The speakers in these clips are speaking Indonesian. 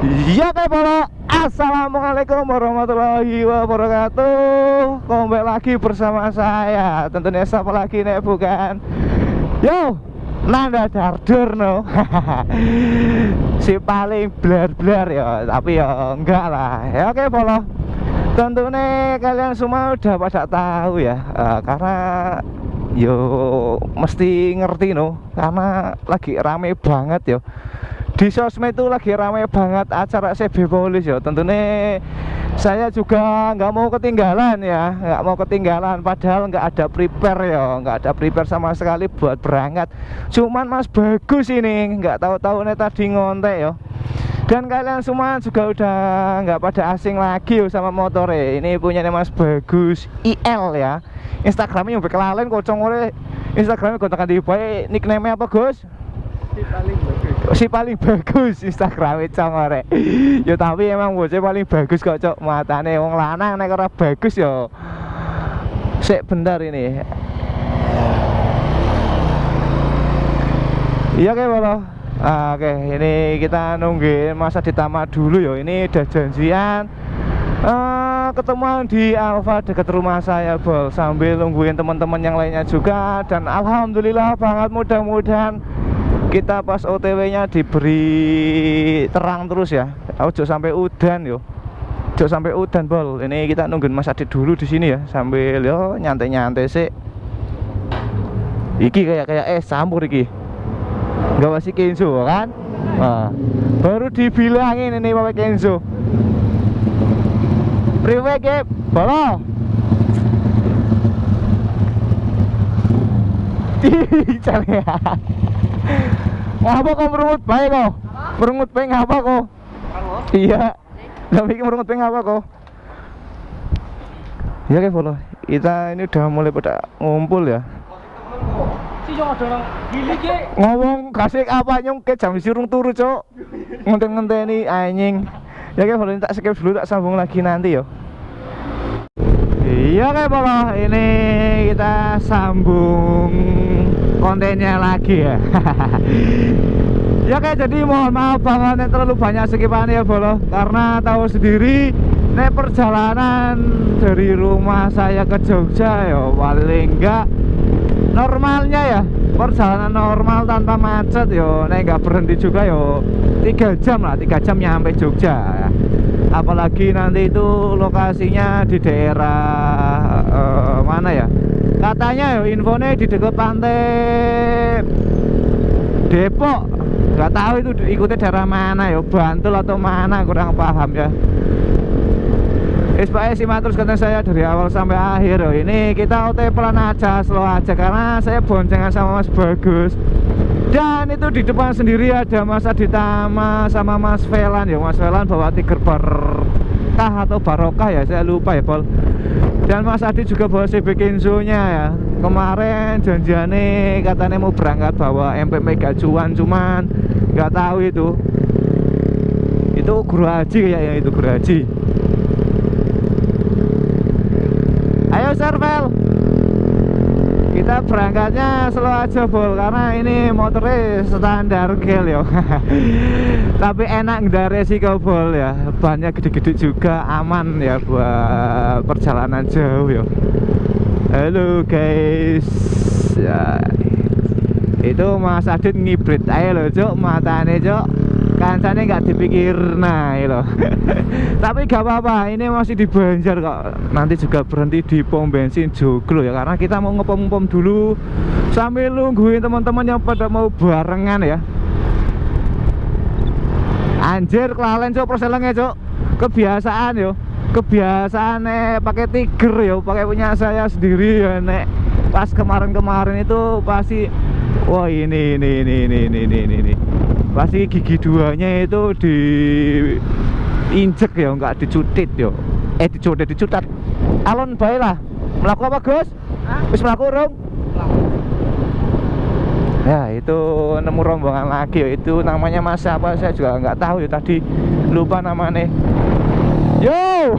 Ya kayak bolo. Assalamualaikum warahmatullahi wabarakatuh. Kembali lagi bersama saya. Tentunya siapa lagi nih bukan yo Nanda Dardur no. Si paling blar-blar ya. Tapi ya enggak lah. Ya oke bolo. Tentunya kalian semua udah pada tahu ya, karena yo mesti ngerti no, karena lagi rame banget yo. Di sosmed itu lagi ramai banget acara CB Polis ya. Tentunya saya juga nggak mau ketinggalan ya, nggak mau ketinggalan. Padahal nggak ada prepare ya, nggak ada prepare sama sekali buat berangkat. Cuman Mas Bagus ini nggak tahu-tahu nih tadi ngontek ya. Dan kalian semua juga udah nggak pada asing lagi ya sama motornya. Ini punyanya Mas Bagus IL ya. Instagramnya yang berkelalen kocong oleh Instagramnya kontakan di bawah. Nickname apa Gus? Si paling bagus Instagramnya congore. Ya tapi emang bocah paling bagus kok cok, matane wong lanang nek ora bagus ya. Sik bentar ini. Iya kayak bolo. Oke, ini kita nungguin masa ditamat dulu ya. Ini udah janjian ketemuan di Alfa dekat rumah saya bol, sambil nungguin teman-teman yang lainnya juga. Dan alhamdulillah banget, mudah-mudahan kita pas OTW-nya diberi terang terus ya. Ojo sampai udan yo. Ojo sampai udan bol. Ini kita nungguin Mas Adit dulu di sini ya, sambil yo nyantai-nyantai sih. Iki kayak campur iki. Enggak masih Kenzo kan? Nah, baru dibilangin ini Bapak Kenzo. Priwe ke bolo. Ih, ngapa kok merungut baik kok? Merungut baik ngapa kok? Iya. Tapi merungut baik ngapa kok? Ya kayak bolo. Kita ini udah mulai pada ngumpul ya. Ngomong kasih apa nyong ke jam sirung turu cok. Ngenten-ngenteni anjing. Ya kayak bolo, tak skip dulu, tak sambung lagi nanti yo. Iya kayak bolo, ini kita sambung kontennya lagi ya. Ya kayak jadi mohon maaf banget terlalu banyak skipan ya bolo, karena tahu sendiri nek perjalanan dari rumah saya ke Jogja ya paling enggak normalnya ya, perjalanan normal tanpa macet yo, nek enggak berhenti juga yo 3 jam lah, 3 jam nyampe Jogja. Apalagi nanti itu lokasinya di daerah mana ya? Katanya yo infonya di dekat pantai Depok. Nggak tahu itu ikutnya daerah mana ya, Bantul atau mana, kurang paham ya. Pokoknya simak terus konten saya dari awal sampai akhir yo. Ini kita OT pelan aja, slow aja, karena saya boncengan sama Mas Bagus. Dan itu di depan sendiri ada Mas Aditama sama Mas Velan ya. Mas Velan bawa Tiger Barokah atau Barokah ya, saya lupa ya Pol. Dan Mas Adit juga bawa CB Kenzo nya ya. Kemarin janjiannya katanya mau berangkat bawa MP Mega Cuan, cuman nggak tahu itu Guru Haji kayaknya, itu Guru Haji. Ayo Servel, kita berangkatnya slow aja bol, karena ini motornya standar gel yo. Tapi enak ngendare sih kau bol ya, bannya gede-gede juga, aman ya buat perjalanan jauh yo. Halo guys ya, itu Mas Adit ngibrit aja loh cok, matanya cok kancane nggak dipikir nah loh. Tapi gak apa-apa, ini masih di Banjar kok. Nanti juga berhenti di pom bensin Joglo ya, karena kita mau ngepom-pom dulu sambil nungguin teman-teman yang pada mau barengan ya. Anjir kelalen cok perselengnya cok, kebiasaan yo, kebiasaan pakai Tiger yo, pakai punya saya sendiri ya nek. Pas kemarin-kemarin itu pasti wah ini pasti gigi duanya itu diinjek ya, nggak dicutit yo. Dicutat. Alon bae lah. Melaku apa Gus? Wis melaku rong? Ya itu nemu rombongan lagi ya. Itu namanya Mas apa saya juga nggak tahu ya, tadi lupa namanya. Yo.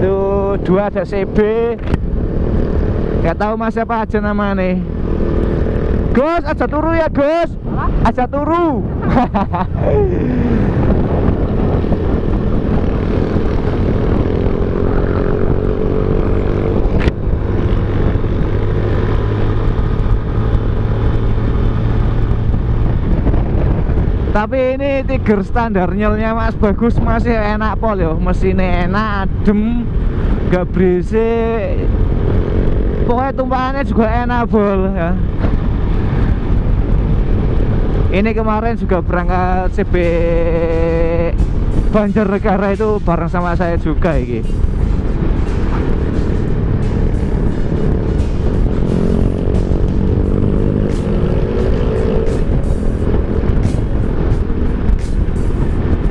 Tuh dua ada CB. Nggak tahu Mas siapa aja namanya. Gus, aja turu ya Gus. Aja turu. Tapi ini Tiger standar nyelnya Mas Bagus masih enak pol yo, mesinnya enak, adem, gak berisik. Pokoknya tumpahannya juga enak bol ya. Ini kemarin juga berangkat CB Banjarnegara itu bareng sama saya juga ini.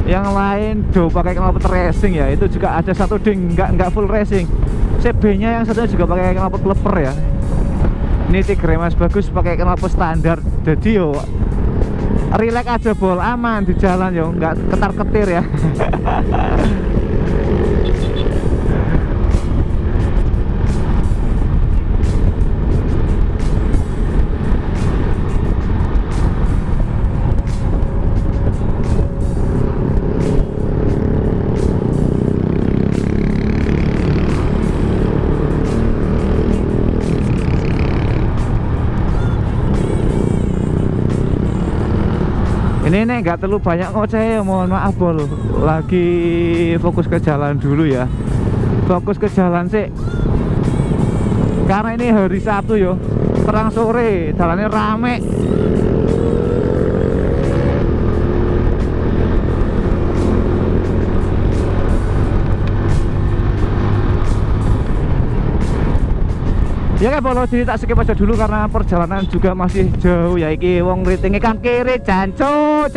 Yang lain do pakai knalpot racing ya, itu juga ada satu ding nggak full racing. CB-nya yang satunya juga pakai knalpot leper ya. Ini Tiger Mas Bagus pakai knalpot standar, jadi yo relax aja bol, aman di jalan yo, nggak ketar-ketir ya. Ini nih nggak terlalu banyak ngoceh ya, mohon maaf bol, lagi fokus ke jalan dulu ya, fokus ke jalan sih, karena ini hari Sabtu yo, terang sore, jalannya rame. Ya kan bolo, jadi tak skip aja dulu karena perjalanan juga masih jauh ya. Iki wong ratingnya kang kiri jancuk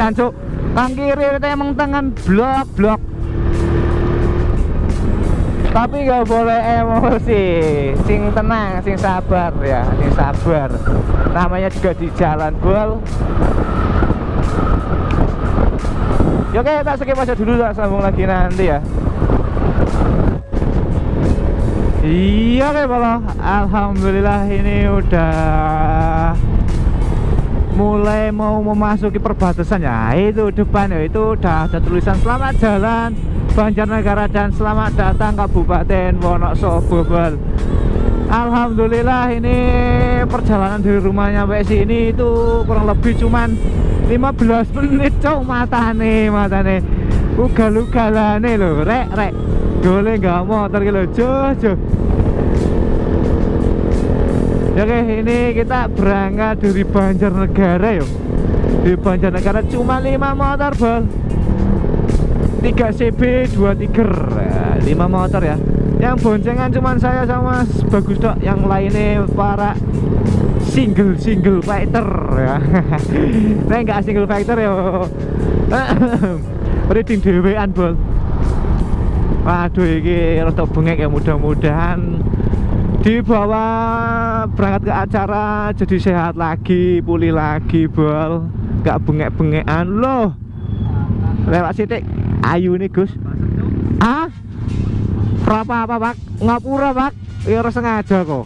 kang kiri itu emang tangan blok. Tapi nggak boleh emosi, sing tenang, sing sabar ya, sing sabar. Namanya juga di jalan bol. Ya oke, tak skip aja dulu, tak sambung lagi nanti ya. Iya kayak bolo, alhamdulillah ini udah mulai mau memasuki perbatasan ya. Itu depan ya, itu udah ada tulisan selamat jalan Banjarnegara dan selamat datang Kabupaten Wonosobo. Alhamdulillah ini perjalanan dari rumahnya sampai sini itu kurang lebih cuman 15 menit cok. Matane ugal-ugalane lho, rek gole nggak motor gitu jojo. Oke, ini kita berangkat dari Banjarnegara yuk. Di Banjarnegara cuma 5 motor bol, 3 CB 2 Tiger ya, 5 motor ya. Yang boncengan cuma saya sama Bagus dok, yang lainnya para single fighter ya. Nah nggak single fighter ya. Reading dewean bol. Waduh ini rada bengek ya, mudah-mudahan dibawa berangkat ke acara jadi sehat lagi, pulih lagi bol, gak bengek-bengekan loh. Lewat sitik ayu nih Gus. Ah berapa apa pak, ngapura pak, ya harus sengaja kok.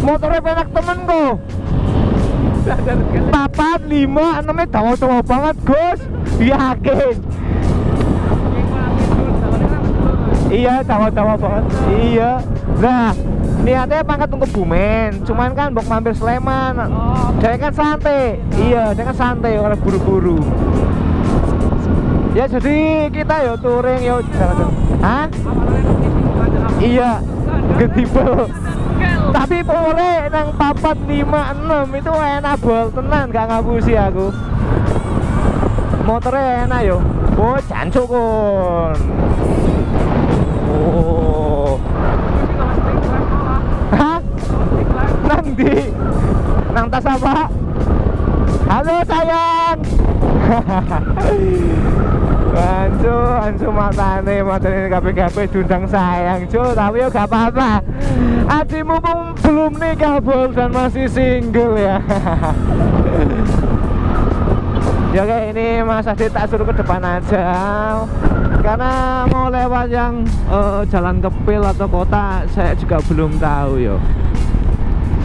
Motornya penak temen kok. Papat 5 6 dawa-dawa banget Gus, yakin. Iya dawa-dawa banget. Iya. Nah niatnya pangkat ke Bumen, cuman kan mau mampir Sleman. Dia kan santai. Iya dia kan santai, oleh buru-buru. Ya jadi kita yo touring yo jalan. Hah? Iya gedibel. Tapi boleh nang 4, 5, 6 itu enak bol, tenan gak ngabusi aku. Motornya enak yo. Oh jancuk kon. Oh. Hah? Nang di? Nang tas apa? Halo sayang. Ancu matane kabeh diundang sayang Cuk, tapi ya gak apa-apa. Adikmu pun belum nikah Bol dan masih single ya. Ya kayak ini Mas Adi tak suruh ke depan aja karena mau lewat yang jalan Kepil atau kota saya juga belum tahu yo.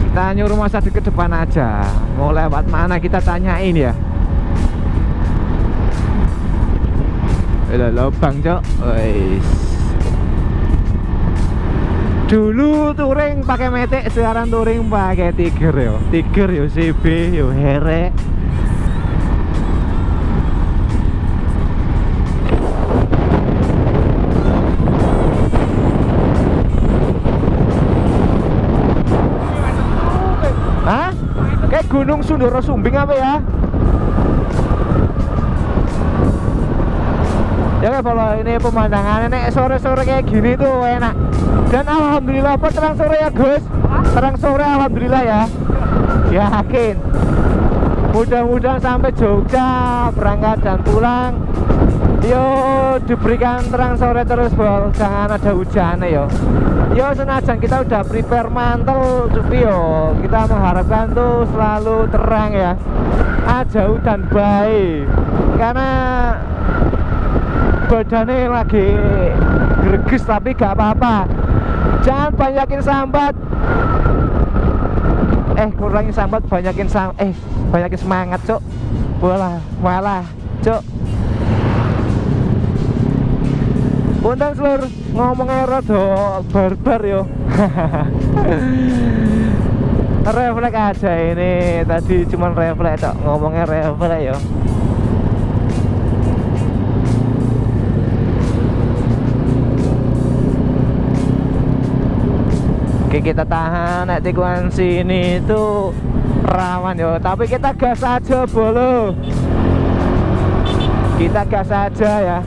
Kita nyuruh Mas Adi ke depan aja. Mau lewat mana kita tanyain ya. Lobang Cok. Dulu touring pakai metik, sekarang touring pakai Tiger yo. Tiger yo CB yo herek. Hah? Kayak Gunung Sundoro Sumbing apa ya? Ya kayak kalau ini pemandangannya nek sore-sore kayak gini tuh enak. Dan alhamdulillah apa terang sore ya Gus? Terang sore alhamdulillah ya. Yakin. Mudah-mudahan sampai Jogja berangkat dan pulang. Yo diberikan terang sore terus Bol, jangan ada hujan yo. Yo senajan kita udah prepare mantel, tapi yo kita mengharapkan tuh selalu terang ya. Jauh dan baik. Karena badannya lagi greges tapi gak apa-apa. Jangan banyakin sambat. Kurangin sambat, banyakin semangat, Cuk. Malah, Cuk. Punten Slur, ngomongnya rada barbar yo. Refleks aja ini, tadi cuman refleks Cok, ngomongnya refleks yo. Oke, kita tahan, nek tikungan sini itu rawan yo, tapi kita gas aja bolo. Kita gas aja ya.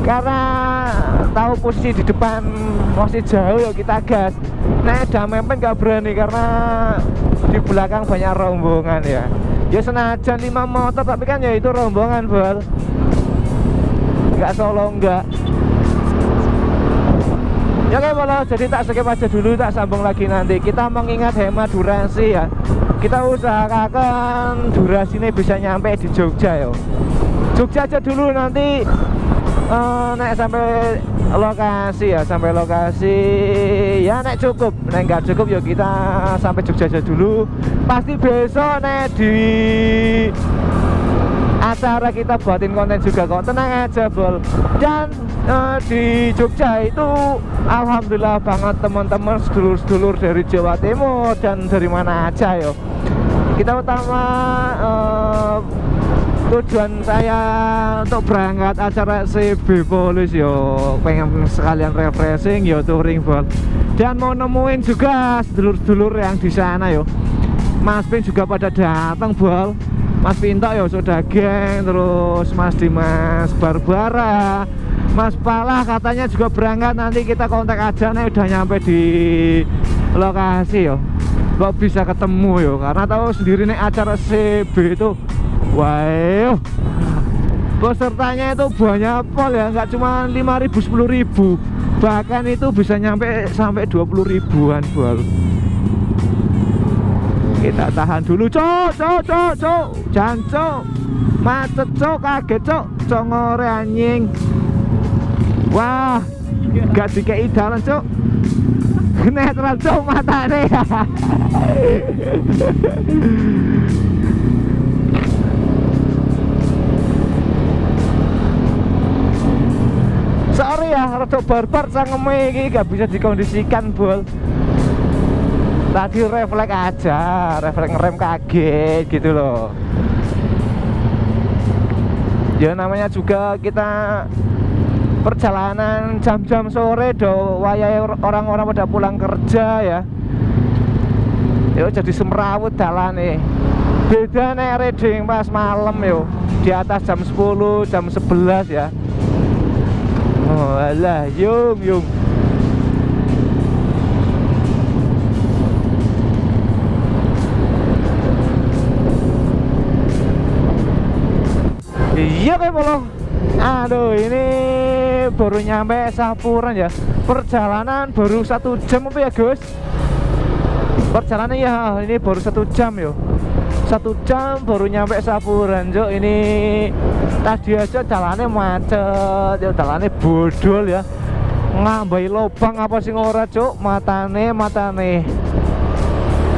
Karena tahu posisi di depan masih jauh ya kita gas. Nah udah mepet gak berani karena di belakang banyak rombongan ya. Ya senajan 5 motor tapi kan ya itu rombongan Bol. Gak solo enggak. Ya kayak Bol, jadi tak skip aja dulu, tak sambung lagi nanti. Kita mengingat hemat durasi ya. Kita usahakan durasinya bisa nyampe di Jogja ya. Jogja aja dulu, nanti naik sampai lokasi ya, sampai lokasi ya naik cukup, naik nggak cukup ya kita sampai Jogja aja dulu. Pasti besok naik di acara kita buatin konten juga kok, tenang aja Bol. Dan di Jogja itu alhamdulillah banget teman-teman, sedulur-sedulur dari Jawa Timur dan dari mana aja yo. Kita utama tujuan saya untuk berangkat acara CB Polis yo, pengen sekalian refreshing yo, touring Bol. Dan mau nemuin juga sedulur-sedulur yang di sana yo. Mas Pin juga pada datang Bol. Mas Pinto yo sudah geng, terus Mas Dimas Barbara, Mas Palah katanya juga berangkat, nanti kita kontak aja nih udah nyampe di lokasi yo. Kok bisa ketemu yo, karena tahu sendiri nih acara CB itu wow, pesertanya itu banyak pol ya, nggak cuma 5.000, 10.000, bahkan itu bisa nyampe sampai 20.000-an Bol. Kita tahan dulu Cok, jangan Cok, macet Cok, kaget Cok ngore anjing. Wah, gak dikei dalan Cok, netral Cok matane. Sorry ya, rada barbar cangeme iki gak bisa dikondisikan Bol. Tadi refleks aja, refleks ngerem kaget gitu loh. Ya namanya juga kita perjalanan jam-jam sore do wayahe orang-orang pada pulang kerja ya. Yo jadi semrawut dalane. Beda nek reading pas malam yo, di atas jam 10, jam 11 ya. Oh alah, yung. Iya kayak bolong. Aduh, ini baru nyampe Sapuran ya. Perjalanan baru 1 jam apa ya Gus? Perjalanan ya ini baru 1 jam yo. 1 jam baru nyampe Sapuran Cuk. Ini tadi aja jalannya macet ya, jalannya bodol ya, ngambai lubang apa sih ora Cuk. Matane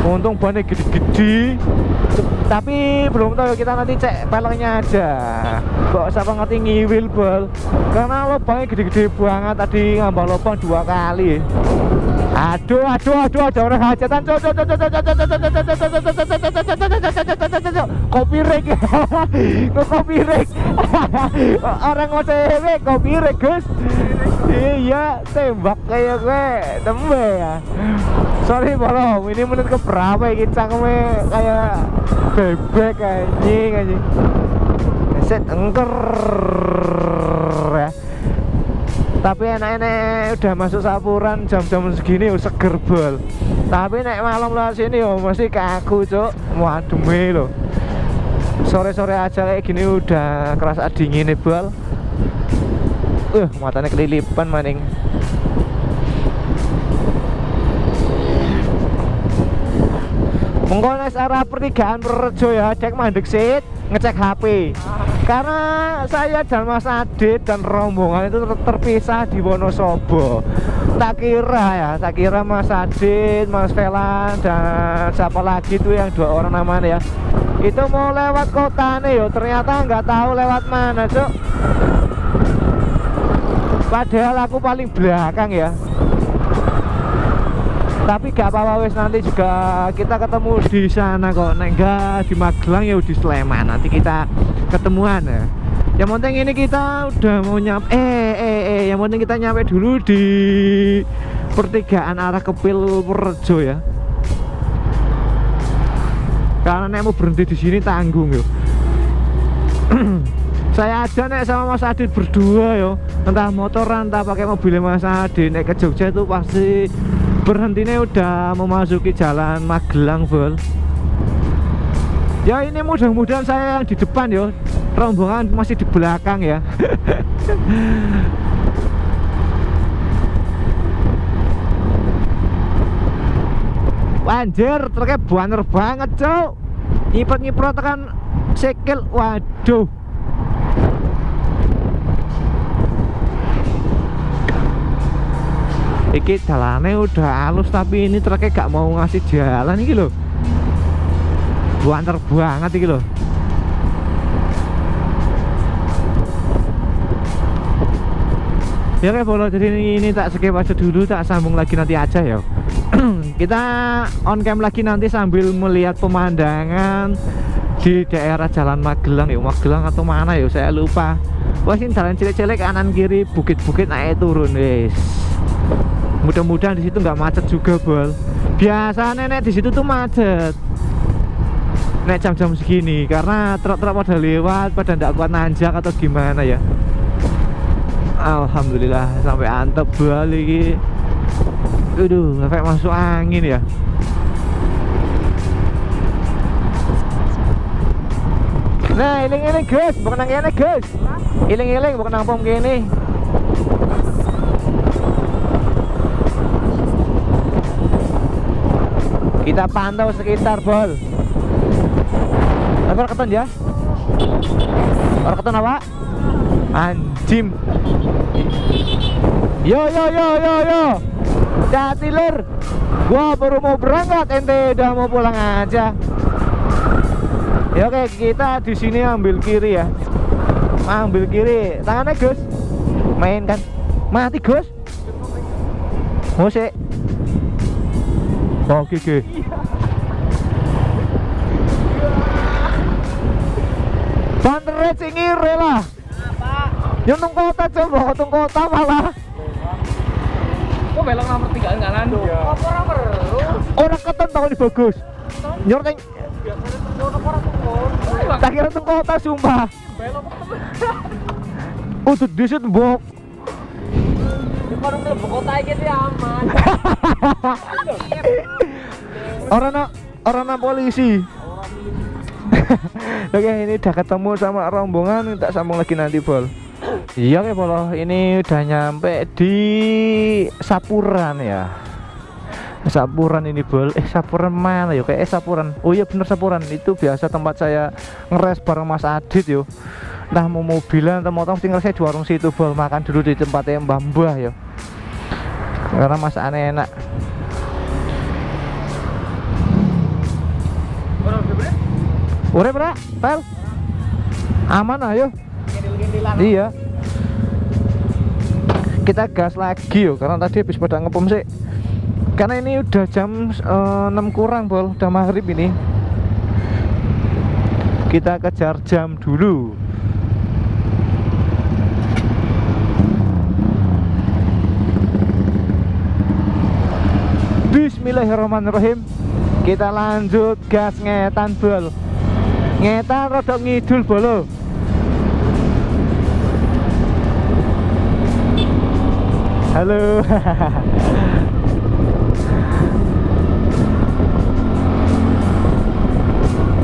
untung bannya gede-gede, tapi belum tahu, kita nanti cek peleknya aja. Kok siapa ngerti ngiwil bal, karena lubangnya gede-gede banget, tadi ngambang lubang 2 kali. Aduh, ada orang hajatan. Copyright. Copyright. Orang ngoceh copyright, Gus. Iya, tembak kayak gue, tembe ya. Sorry bro, ini menit ke berapa ya cangkeme kayak bebek anjing. Set engker ya. Tapi enak-enak udah masuk Sapuran jam-jam segini yo seger bol. Tapi nek malam lah sini yo mesti kaku Cuk. Waduh lo. Sore-sore aja kayak gini udah kerasa dingin nih bol. Matanya kelilipan maning. Mengkones arah pertigaan Purworejo ya, cek mandek sit, ngecek HP. Karena saya dan Mas Adit dan rombongan itu terpisah di Wonosobo. Tak kira Mas Adit, Mas Velan dan siapa lagi tuh yang 2 orang namanya ya, itu mau lewat kota nih yo, ternyata nggak tahu lewat mana Cuk. Padahal aku paling belakang ya. Tapi gak apa-apa wes, nanti juga kita ketemu di sana kok. Nek enggak di Magelang ya di Sleman, nanti kita ketemuan ya. Yang penting ini kita udah mau nyampe yang penting kita nyampe dulu di pertigaan arah Kepil Purworejo ya. Karena nek mau berhenti di sini tanggung yo. Saya aja nek sama Mas Adit berdua yo, entah motoran entah pakai mobilnya Mas Adit, nek ke Jogja itu pasti berhentinya udah memasuki jalan Magelang bol. Ya ini mudah-mudahan saya yang di depan yo, rombongan masih di belakang ya. Anjir, truknya banter banget Cuk. Nyiprat kan sikil, waduh. Iki jalannya udah halus tapi ini truknya gak mau ngasih jalan iki loh. Banter banget iki loh. Ya kayak boleh, jadi ini tak skip aja dulu, tak sambung lagi nanti aja ya. Kita on cam lagi nanti sambil melihat pemandangan di daerah Jalan Magelang ya, Magelang atau mana ya saya lupa. Wah ini jalan cilik-cilik kanan kiri, bukit-bukit naik turun wes. Mudah-mudahan di situ nggak macet juga bol. Biasanya nek di situ tuh macet nek jam-jam segini, karena truk-truk pada lewat, pada nggak kuat nanjak atau gimana ya. Alhamdulillah sampai antep balik. Aduh, sampai masuk angin ya. Nah, iling-iling guys, bukan nang kene guys. Iling-iling bukan nang pom kene. Kita pantau sekitar bol. Orang keton ya? Orang keton apa? Anjim. Yo. Hati lur. Gua baru mau berangkat, ente udah mau pulang aja. Ya oke, kita di sini ambil kiri ya. Ambil kiri. Tangannya Gus. Main kan. Mati Gus. Musik. Oke. Bantere cingire lah. Apa? Yang tung kota coba, tung kota malah. Kok belok nomor 3 enggak landu? Apa ora perlu? Orang keton tau ini bagus. Nyor teng. Tak kira tung kota sumpah. Belok Untuk disit mbok. Kalau mlebu kota iki ki aman. Orang polisi. Oke, ini udah ketemu sama rombongan, tak sambung lagi nanti bol. Iya oke bolo, ini udah nyampe di Sapuran ya. Sapuran ini bol, Sapuran mana yuk? Kayak Sapuran. Oh iya bener Sapuran, itu biasa tempat saya ngeres bareng Mas Adit yo. Nah mau mobilan atau motor tinggal saya di warung situ bol, makan dulu di tempatnya Mbah yo. Karena masakannya enak. Ure bro, pel, aman ayo. Iya. Kita gas lagi yo, karena tadi habis pada ngepom sih. Karena ini udah jam 6 kurang bol, udah maghrib ini. Kita kejar jam dulu. Bismillahirrahmanirrahim. Kita lanjut gas ngetan bol. Ngetan rodok ngidul bolo. Halo.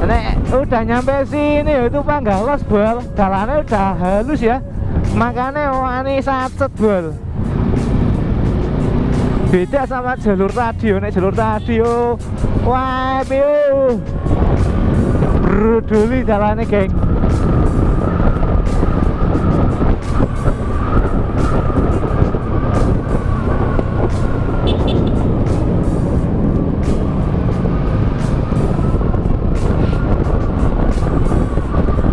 Nek udah nyampe sini itu Panggalos bol. Jalannya udah halus ya. Makanya wani sacet bol. Beda sama jalur tadi. Nek jalur tadi wah piu. Bruduli jalannya geng.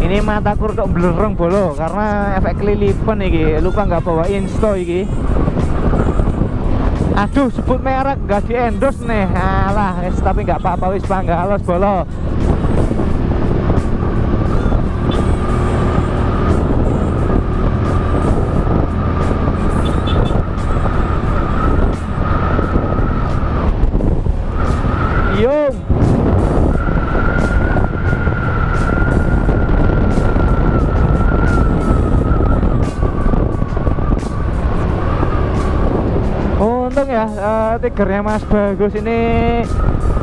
Ini mataku rada blereng bolo karena efek kelilipan iki. Lupa nggak bawa insto iki. Aduh sebut merek nggak di endorse nih. Alah tapi nggak apa-apa wis Panggalos bolo. Yung. Untung ya tigernya Mas Bagus ini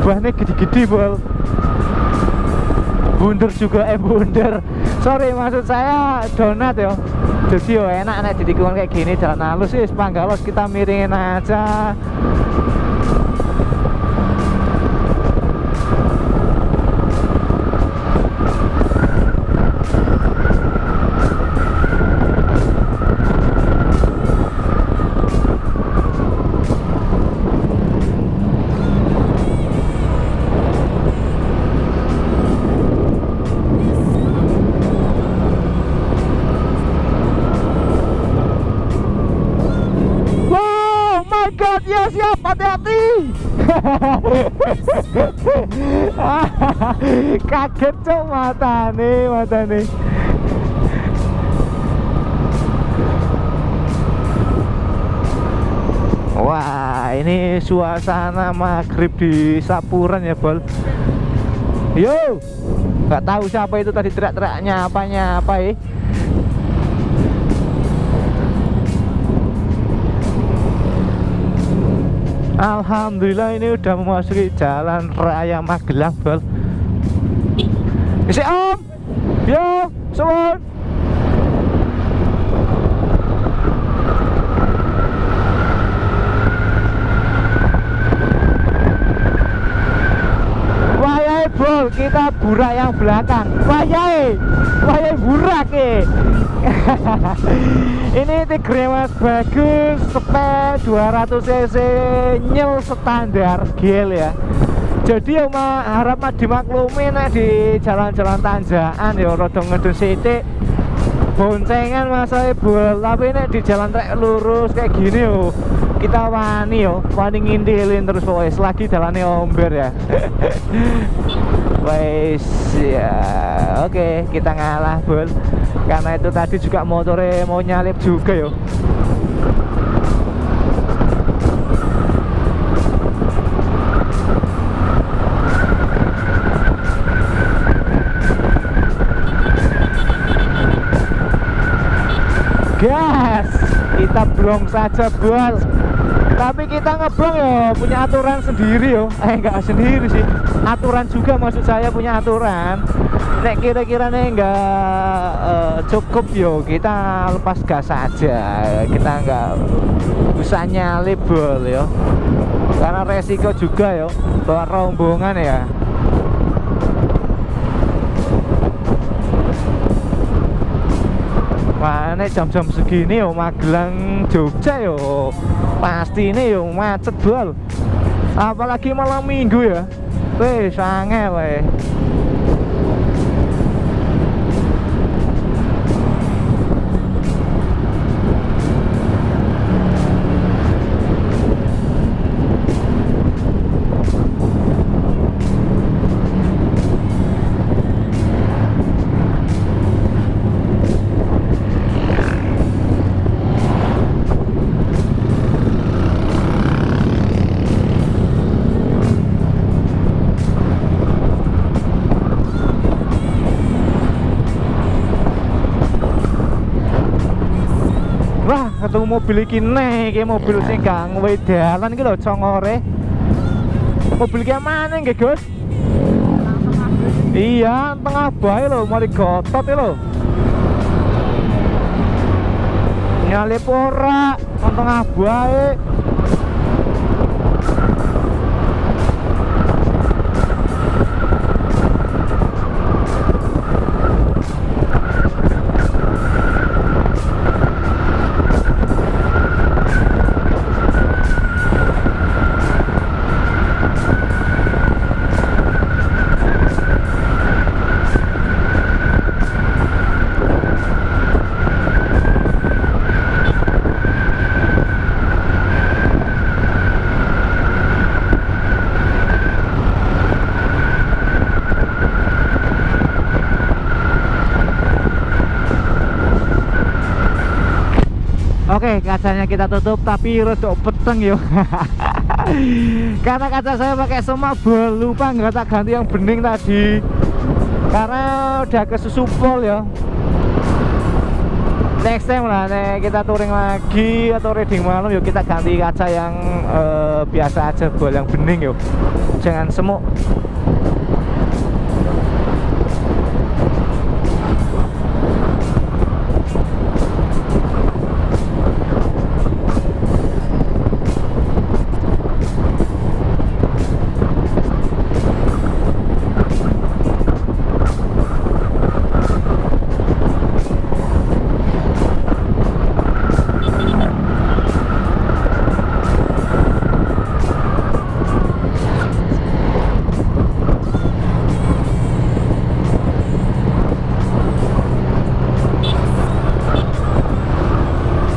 buahnya gede-gede bol. Bunder juga bunder. Sorry maksud saya donat ya. Jadi enak nek di tikungan kayak gini jalan halus sih Panggalos kita miringin aja. Ya siap, hati-hati. Kaget cok mata nih. Wah ini suasana maghrib di Sapuran ya bol. Yo, nggak tahu siapa itu tadi teriak-teriaknya apa ya. Alhamdulillah ini udah memasuki jalan raya Magelang bol. Isi om, yo, suwun. Wayai bol, kita burak yang belakang. Wayai burak Ini Tigre Mas Bagus spek 200 cc nyel standar gel ya. Jadi ya harap dimaklumi di jalan-jalan tanjakan ya rada ngedun sithik. Boncengan masa bol, tapi ini di jalan trek lurus kayak gini yo kita wani ngindilin terus wes lagi jalannya omber ya. Wes ya oke, kita ngalah bol karena itu tadi juga motornya mau nyalip juga yo. Gas, kita blong saja bol. Tapi kita ngeblong ya punya aturan sendiri yo. Enggak sendiri sih. aturan juga, maksud saya punya aturan. Nek kira-kira nih nggak cukup yo kita lepas gas saja, kita nggak usah nyalip bol yo, karena resiko juga yo bawa rombongan ya. Wah, ini jam-jam segini yo Magelang Jogja yo pasti ini yo macet bol, apalagi malam minggu ya. Weh, sange weh. Ketemu mobil iki nih, kayak mobil sing gak ngewe dalan iki lho congore. Mobil ki mana nggih, Gus? Iya, tengah bae lho, mari gotot lho. Nyalip ora, tengah bae. Oke, kacanya kita tutup tapi rodok peteng yo. Karena kaca saya pakai semabel, lupa nggak tak ganti yang bening tadi. Karena udah kesusupol ya. Next time lah, kita touring lagi atau reading malam yuk kita ganti kaca yang biasa aja, bol yang bening yuk. Jangan semuk.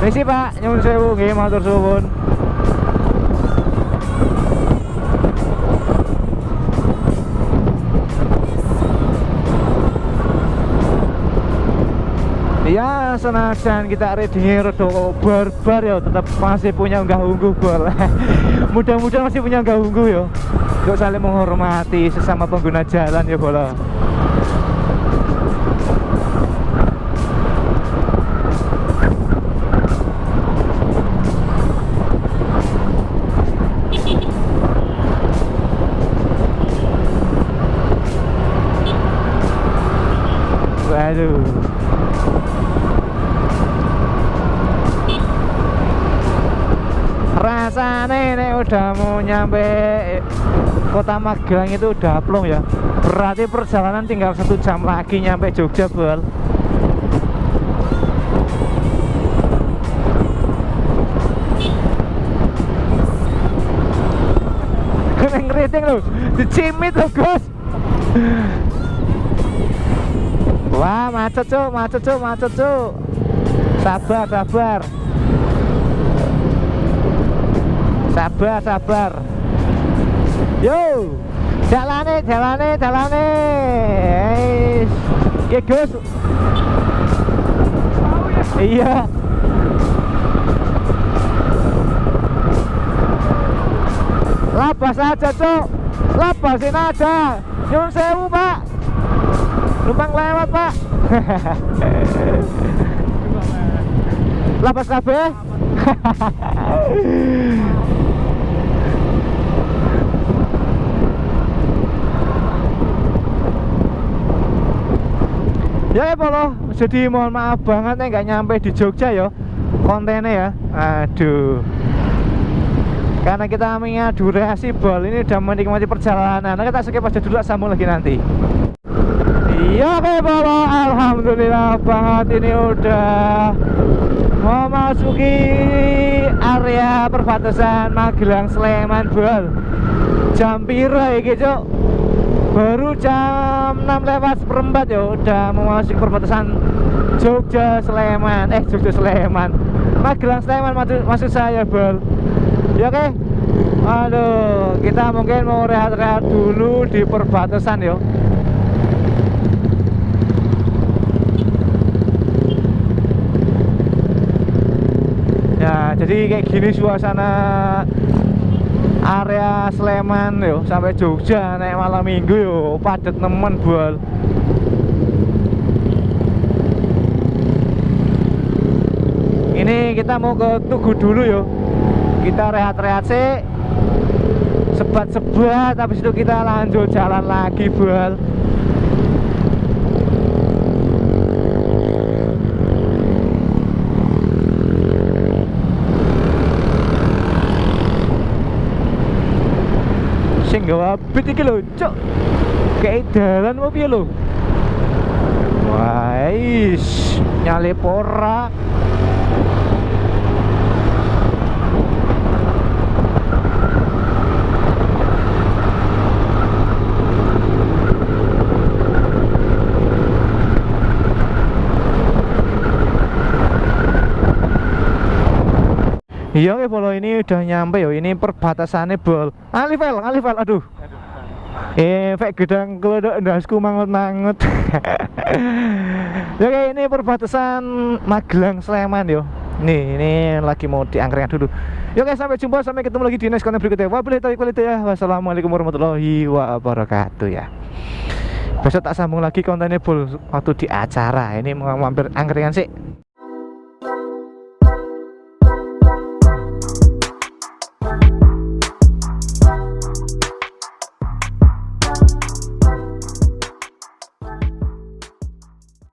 Misi Pak, nyuwun sewu nggih, matur suwun. Ya, senajan kita readingnya rada barbar ya, tetap masih punya unggah-ungguh bol. Mudah-mudahan masih punya unggah-ungguh ya. Yuk saling menghormati sesama pengguna jalan ya bola. Waduh. Rasanya nih udah mau nyampe kota Magelang itu udah plong ya. Berarti perjalanan tinggal 1 jam lagi nyampe Jogja bol. Kena ngeriting loh, dicimit loh Gus. Wah, macet cuk, macet cuk, macet cuk. Sabar, sabar. Sabar, sabar. Yo, jalane, jalane, jalane. Oke Gus. Iya. Labas aja cuk, labasin aja. Nyuwun sewu Pak. Numpang lewat Pak. Labas kabeh. Ya Polo, jadi mohon maaf banget nih nggak nyampe di Jogja ya kontennya ya. Aduh. Karena kita punya durasi bol ini udah menikmati perjalanan. Nah, kita skip aja dulu, sambung lagi nanti. Iya oke Polo, alhamdulillah banget ini udah memasuki area perbatasan Magelang Sleman bol. Jam piro iki, Cuk? Baru jam 6:04 ya udah memasuki perbatasan Jogja Sleman. Jogja Sleman. Magelang Sleman maksud saya, bol. Ya oke. Aduh, kita mungkin mau rehat-rehat dulu di perbatasan ya. Ya, jadi kayak gini suasana area Sleman yo sampai Jogja naik malam minggu yo padat nemen bol. Ini kita mau ke Tugu dulu yo. Kita rehat-rehat sih, sebat-sebat, habis itu kita lanjut jalan lagi bol. Sing gawa bit iki lho, Cuk. Kayak dalan mau piye lho? Wais, nyalip ora. Iya oke Polo, ini udah nyampe yo. Ini perbatasannya bol. Alifel, aduh. Fek gedang kelodok ndasku mangut-mangut. Ya oke, ini perbatasan Magelang Sleman yo. Nih, ini lagi mau diangkringan dulu. Ya oke, sampai jumpa, sampai ketemu lagi di next konten berikutnya. Wabillahi taufiq wal hidayah. Wassalamualaikum warahmatullahi wabarakatuh ya. Besok tak sambung lagi kontennya bol waktu di acara. Ini mau mampir angkringan sih.